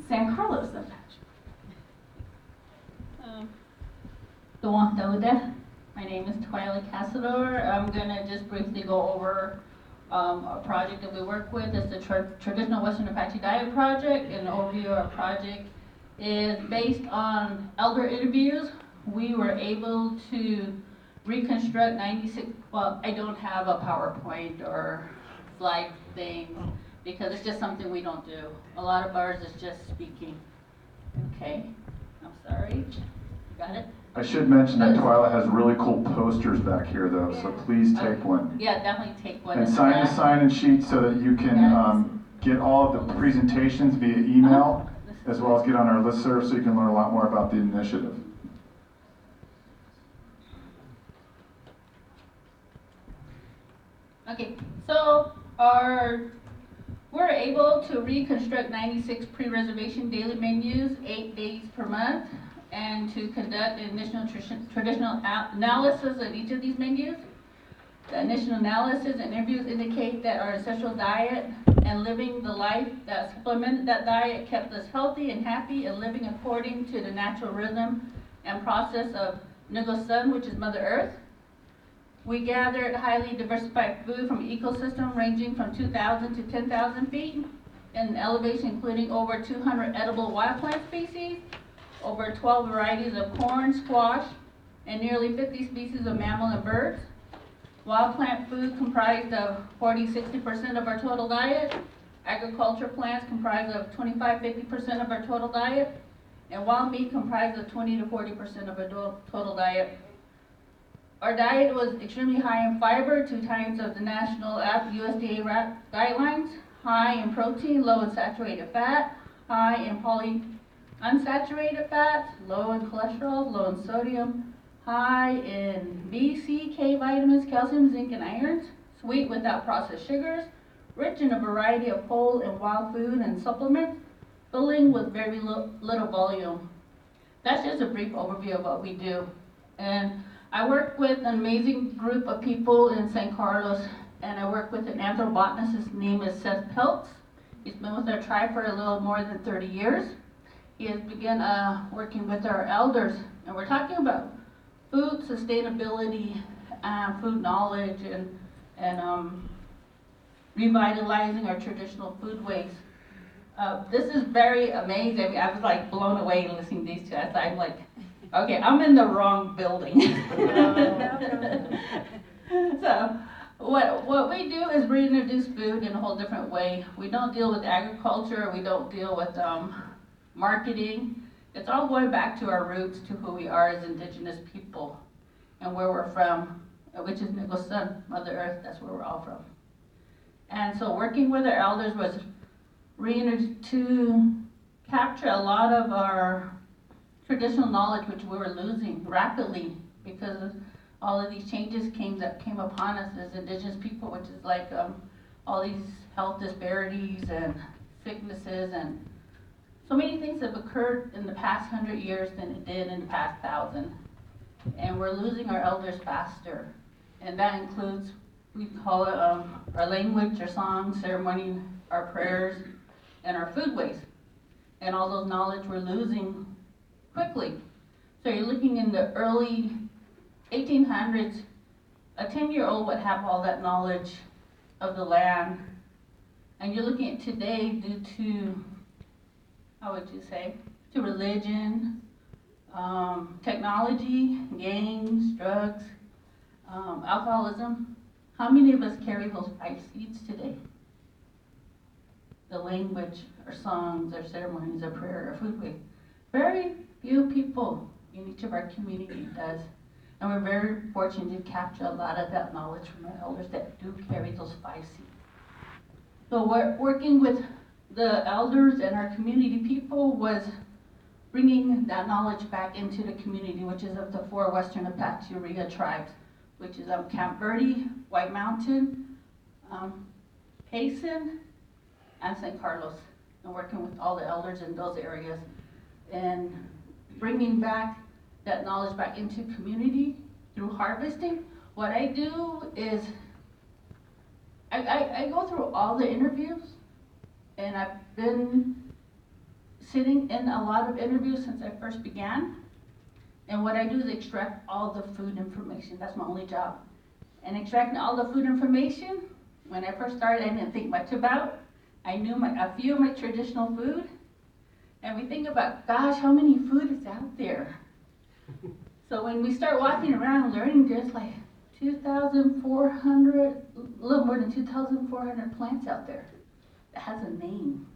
San Carlos Apache. My name is Twila Cassadore. I'm gonna just briefly go over a project that we work with. It's the Traditional Western Apache Diet Project, and an overview of our project is based on elder interviews. We were able to reconstruct 96, well, I don't have a PowerPoint or slide thing because it's just something we don't do. A lot of ours is just speaking. Okay, I'm sorry. Got it? I should mention that Twila has really cool posters back here though, so please take one. Yeah, definitely take one. And sign the sign-in sheet so that you can get all of the presentations via email, as well as get on our listserv so you can learn a lot more about the initiative. Okay, so we're able to reconstruct 96 pre-reservation daily menus, 8 days per month, and to conduct an initial traditional analysis of each of these menus. The initial analysis and interviews indicate that our ancestral diet and living the life that supplemented that diet kept us healthy and happy and living according to the natural rhythm and process of Nigel Sun, which is Mother Earth. We gathered highly diversified food from an ecosystem ranging from 2,000 to 10,000 feet in elevation, including over 200 edible wild plant species, over 12 varieties of corn, squash, and nearly 50 species of mammal and birds. Wild plant food comprised of 40-60% of our total diet. Agriculture plants comprised of 25-50% of our total diet. And wild meat comprised of 20-40% of our total diet. Our diet was extremely high in fiber, 2 times of the national USDA guidelines, high in protein, low in saturated fat, high in polyunsaturated fats, low in cholesterol, low in sodium, high in B, C, K vitamins, calcium, zinc, and irons, sweet without processed sugars, rich in a variety of whole and wild food and supplements, filling with very little volume. That's just a brief overview of what we do. And I work with an amazing group of people in San Carlos, and I work with an anthrobotanist. His name is Seth Peltz. He's been with our tribe for a little more than 30 years. He has begun working with our elders, and we're talking about food sustainability, food knowledge, and revitalizing our traditional foodways. This is very amazing. I mean, I was like blown away listening to these two. I'm like, okay, I'm in the wrong building. So what we do is reintroduce food in a whole different way. We don't deal with agriculture. We don't deal with marketing. It's all going back to our roots, to who we are as indigenous people and where we're from, which is Nigel Sun, Mother Earth. That's where we're all from. And so working with our elders was to capture a lot of our traditional knowledge, which we were losing rapidly because of all of these changes that came upon us as indigenous people, which is like all these health disparities and sicknesses, and so many things have occurred in the past 100 years than it did in the past 1,000. And we're losing our elders faster. And that includes, we call it our language, our songs, ceremony, our prayers, and our foodways. And all those knowledge we're losing quickly. So you're looking in the early 1800s, a 10-year-old would have all that knowledge of the land. And you're looking at today due to, how would you say, to religion, technology, gangs, drugs, alcoholism. How many of us carry those 5 seeds today? The language, our songs, our ceremonies, our prayer, our foodway. Very few people in each of our community does. And we're very fortunate to capture a lot of that knowledge from our elders that do carry those 5 seeds. So we're working with the elders and our community people was bringing that knowledge back into the community, which is of the 4 Western Apache tribes, which is Camp Verde, White Mountain, Payson, and San Carlos, and working with all the elders in those areas and bringing back that knowledge back into community through harvesting. What I do is I go through all the interviews, and I've been sitting in a lot of interviews since I first began. And what I do is extract all the food information. That's my only job. And extracting all the food information, when I first started, I didn't think much about. I knew a few of my traditional food. And we think about, gosh, how many food is out there? So when we start walking around and learning, there's like 2,400, a little more than 2,400 plants out there that has a name,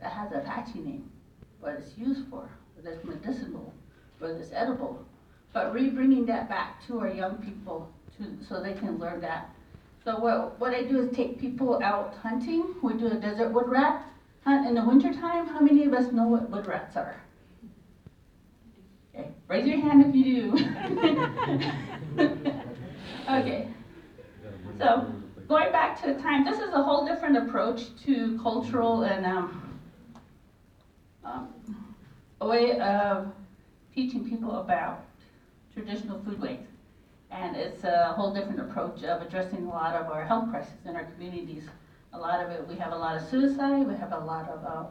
that has an Apache name, what it's used for, whether it's medicinal, whether it's edible. But bringing that back to our young people so they can learn that. So what I do is take people out hunting. We do a desert wood rat hunt in the wintertime. How many of us know what wood rats are? Okay, raise your hand if you do. Okay, so going back to the time, this is a whole different approach to cultural and a way of teaching people about traditional foodways. And it's a whole different approach of addressing a lot of our health crises in our communities. A lot of it, we have a lot of suicide, we have a lot of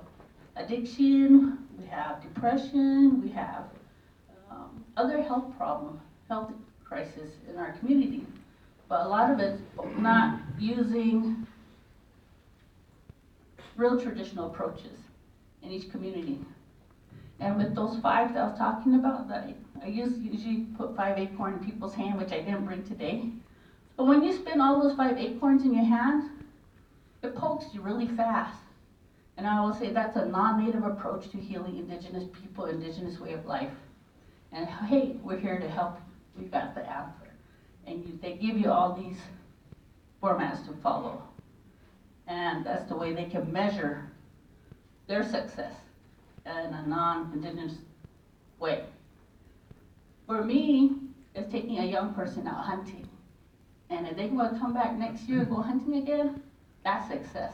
addiction, we have depression, we have other health problems, health crisis in our community. But a lot of it's not using real traditional approaches in each community. And with those 5 that I was talking about, that I usually put 5 acorns in people's hand, which I didn't bring today. But when you spin all those 5 acorns in your hand, it pokes you really fast. And I will say that's a non-native approach to healing indigenous people, indigenous way of life. And hey, we're here to help. We've got the answer. And they give you all these formats to follow. And that's the way they can measure their success in a non-indigenous way. For me, it's taking a young person out hunting. And if they want to come back next year and go hunting again, that's success.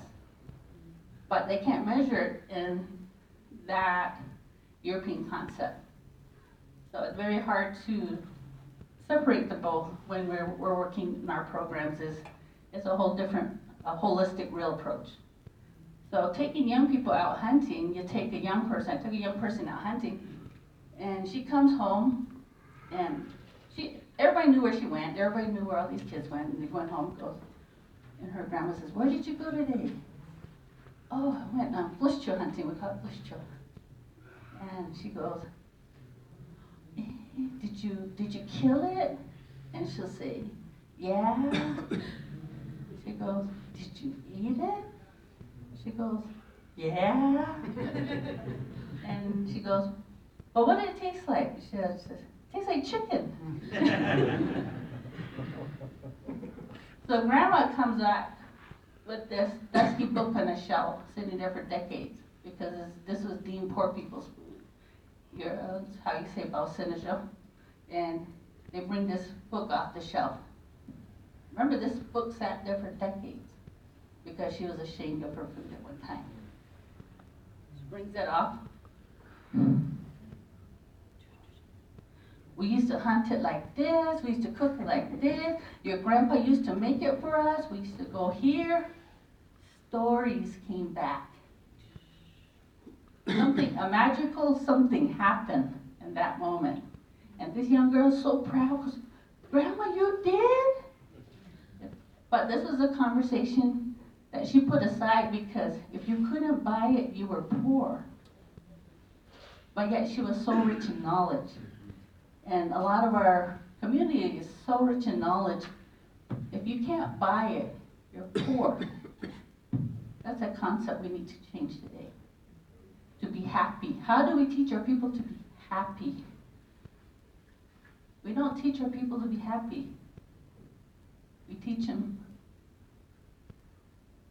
But they can't measure it in that European concept. So it's very hard to separate the both when we're working in our programs. It's a whole different, a holistic, real approach. So taking young people out hunting, you take a young person, I took a young person out hunting, and she comes home, and everybody knew where she went, everybody knew where all these kids went, and they went home, and her grandma says, "Where did you go today?" "Oh, I went bushchill hunting," we call it bushchill. And she goes, did you kill it?" And she'll say, "Yeah." She goes, "Did you eat it?" She goes, "Yeah." And she goes, "Well, what did it taste like?" She says, "It tastes like chicken." So grandma comes back with this dusty book on a shelf, sitting there for decades, because this was deemed poor people's food. It's how you say about Senegal. And they bring this book off the shelf. Remember, this book sat there for decades because she was ashamed of her food at one time. She brings it off. "We used to hunt it like this. We used to cook it like this. Your grandpa used to make it for us. We used to go here." Stories came back. A magical something happened in that moment. And this young girl is so proud, because, "Grandma, you did?" But this was a conversation that she put aside, because if you couldn't buy it, you were poor. But yet she was so rich in knowledge. And a lot of our community is so rich in knowledge. If you can't buy it, you're poor. That's a concept we need to change today. To be happy. How do we teach our people to be happy? We don't teach our people to be happy. We teach them,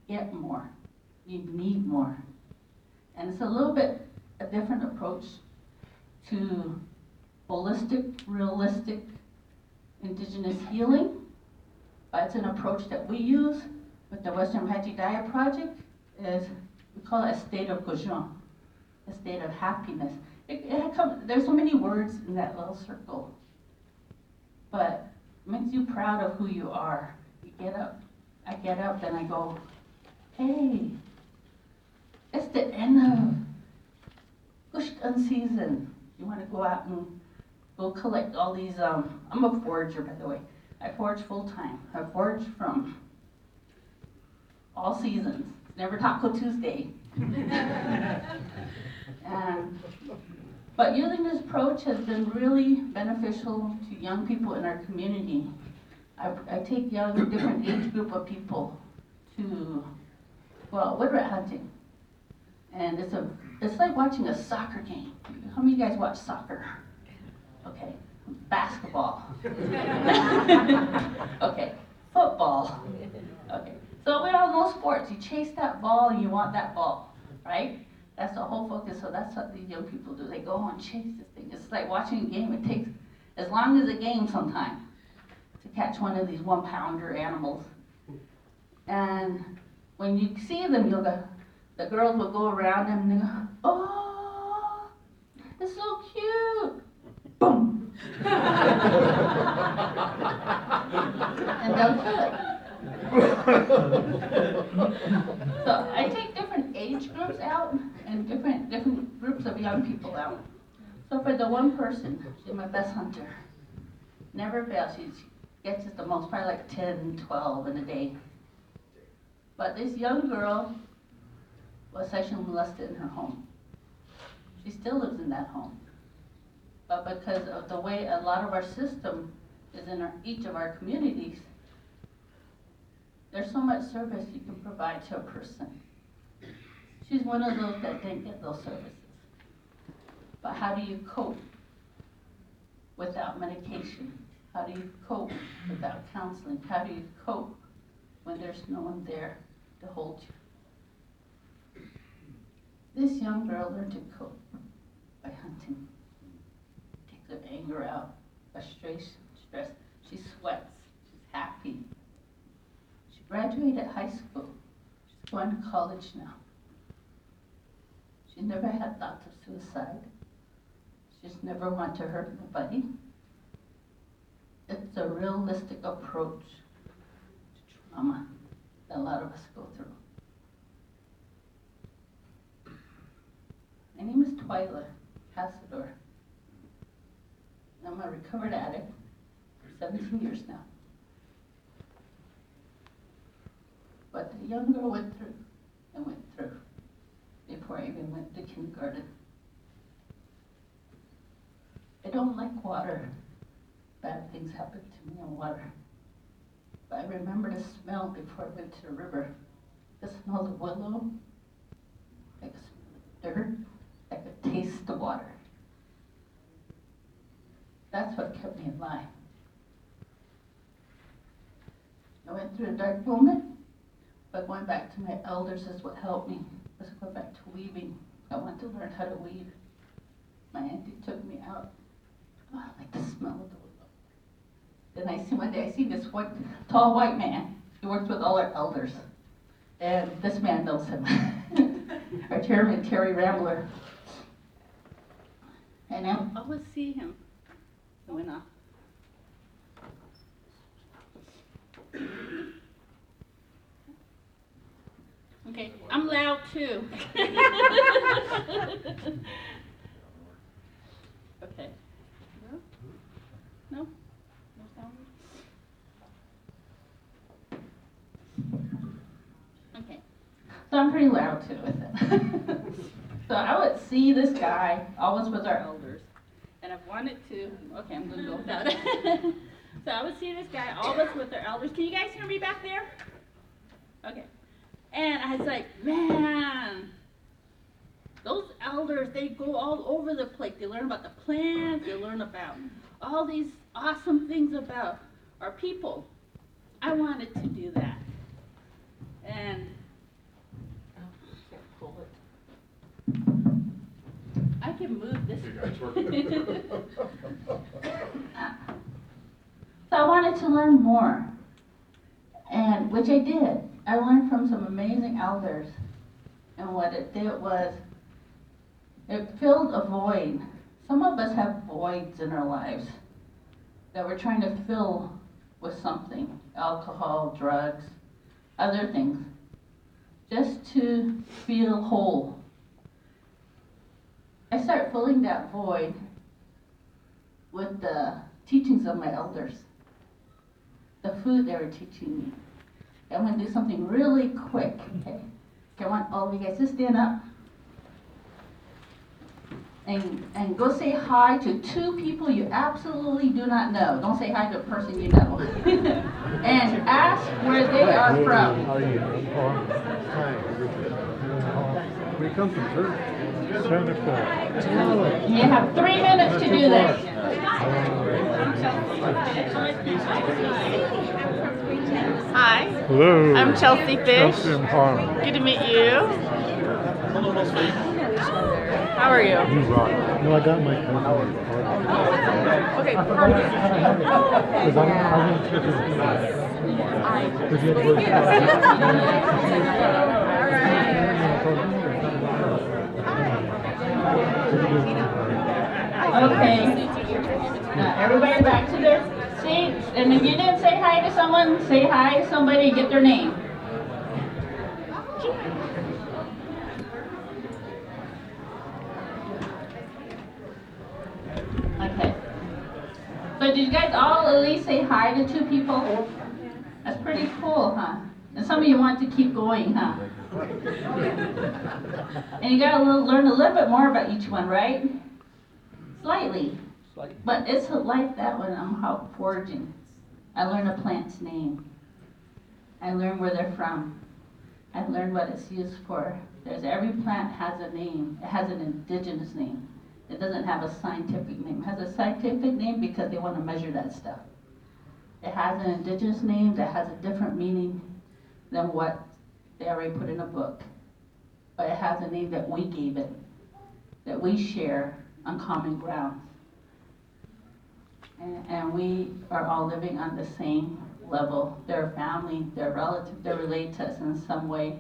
get more. You need more. And it's a little bit a different approach to holistic, realistic, indigenous healing. But it's an approach that we use with the Western Apache Diet Project. We call it a state of gojon, a state of happiness. There's so many words in that little circle. But it makes you proud of who you are. You get up. I get up and I go, "Hey, it's the end of fun season. You want to go out and go collect all these, I'm a forager, by the way. I forage full time. I forage from all seasons, never Taco Tuesday. But using this approach has been really beneficial to young people in our community. I take young, different age group of people to, well, woodrat hunting. And it's like watching a soccer game. How many of you guys watch soccer? Okay. Basketball. Okay. Football. Okay. So we all know sports. You chase that ball and you want that ball, right? That's the whole focus. So that's what these young people do. They go and chase this thing. It's like watching a game. It takes as long as a game sometimes to catch one of these 1-pounder animals. And when you see them, you'll go, the girls will go around them and they go, oh, it's so cute. Boom. And they'll kill it. So I take different age groups out and different groups of young people out. So for the one person, she's my best hunter. Never fails. She gets it the most, probably like 10, 12 in a day. But this young girl was sexually molested in her home. She still lives in that home. But because of the way a lot of our system is in each of our communities, there's so much service you can provide to a person. She's one of those that didn't get those services. But how do you cope without medication? How do you cope without counseling? How do you cope when there's no one there to hold you? This young girl learned to cope by hunting. Takes her anger out, frustration, stress. She sweats. She's happy. She graduated high school. She's going to college now. She never had thoughts of suicide. She just never wanted to hurt nobody. It's a realistic approach to trauma that a lot of us go through. My name is Twila, Cassadore. I'm a recovered addict for 17 years now. But the young girl went through before I even went to kindergarten. I don't like water. Bad things happen to me in water. But I remember the smell before I went to the river. The smell of willow, I could smell the dirt, I could taste the water. That's what kept me alive. I went through a dark moment, but going back to my elders is what helped me. Let's go back to weaving. I wanted to learn how to weave. My auntie took me out. Oh, I like the smell of the willow. Then one day I see this tall white man. He works with all our elders. And this man knows him. Our chairman, Terry Rambler. And I always see him going off. Okay, I'm loud too. Okay. No? No sound? Okay. So I'm pretty loud too with it. So I would see this guy always with our elders. And I've wanted to, okay, I'm gonna go without it. So I would see this guy always with our elders. Can you guys hear me back there? Okay. And I was like, man, those elders, they go all over the place. They learn about the plants, they learn about all these awesome things about our people. I wanted to do that. And I can move this. So I wanted to learn more, and which I did. I learned from some amazing elders, and what it did was it filled a void. Some of us have voids in our lives that we're trying to fill with something, alcohol, drugs, other things, just to feel whole. I start filling that void with the teachings of my elders, the food they were teaching me. I'm gonna do something really quick, okay? I want all of you guys to stand up and go say hi to 2 people you absolutely do not know. Don't say hi to a person you know. And ask where they are from. How are you? Hi. We come from church. Santa Fe. You have 3 minutes to do this. Hi, Hello. I'm Chelsea Fish. Chelsea and Harm. Good to meet you. How are you? You rock. No, I got my cousin. Okay, perfect. Because I went to his because he had Okay. Now everybody back to their seats. And if you didn't say hi to someone, say hi to somebody and get their name. Okay. So did you guys all at least say hi to 2 people? That's pretty cool, huh? And some of you want to keep going, huh? And you gotta learn a little bit more about each one, right? Slightly. But it's like that when I'm out foraging. I learn a plant's name. I learn where they're from. I learn what it's used for. Every plant has a name. It has an indigenous name. It doesn't have a scientific name. It has a scientific name because they want to measure that stuff. It has an indigenous name that has a different meaning than what they already put in a book. But it has a name that we gave it, that we share on common ground. And we are all living on the same level. They're family, they're relative, they're related to us in some way.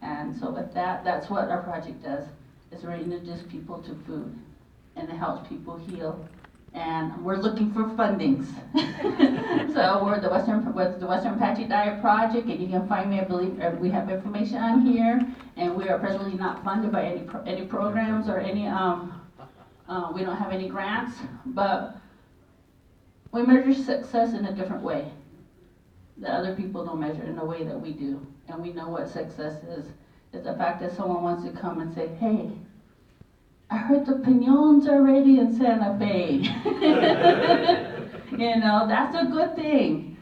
And so with that, that's what our project does, is we introduce people to food. And it helps people heal. And we're looking for fundings. So we're the Western Apache Diet Project, and you can find me, I believe, we have information on here. And we are presently not funded by any programs or any, we don't have any grants, but we measure success in a different way that other people don't measure in the way that we do. And we know what success is. It's the fact that someone wants to come and say, hey, I heard the piñons are ready in Santa Fe. You know, that's a good thing.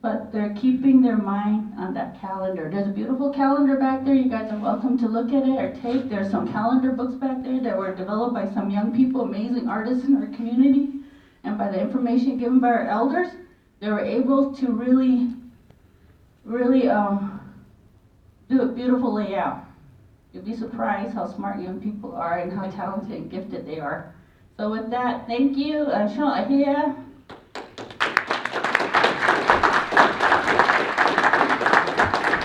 But they're keeping their mind on that calendar. There's a beautiful calendar back there. You guys are welcome to look at it or take. There's some calendar books back there that were developed by some young people, amazing artists in our community. And by the information given by our elders, they were able to really do a beautiful layout. You'll be surprised how smart young people are and how talented and gifted they are. So with that, thank you. Ahia.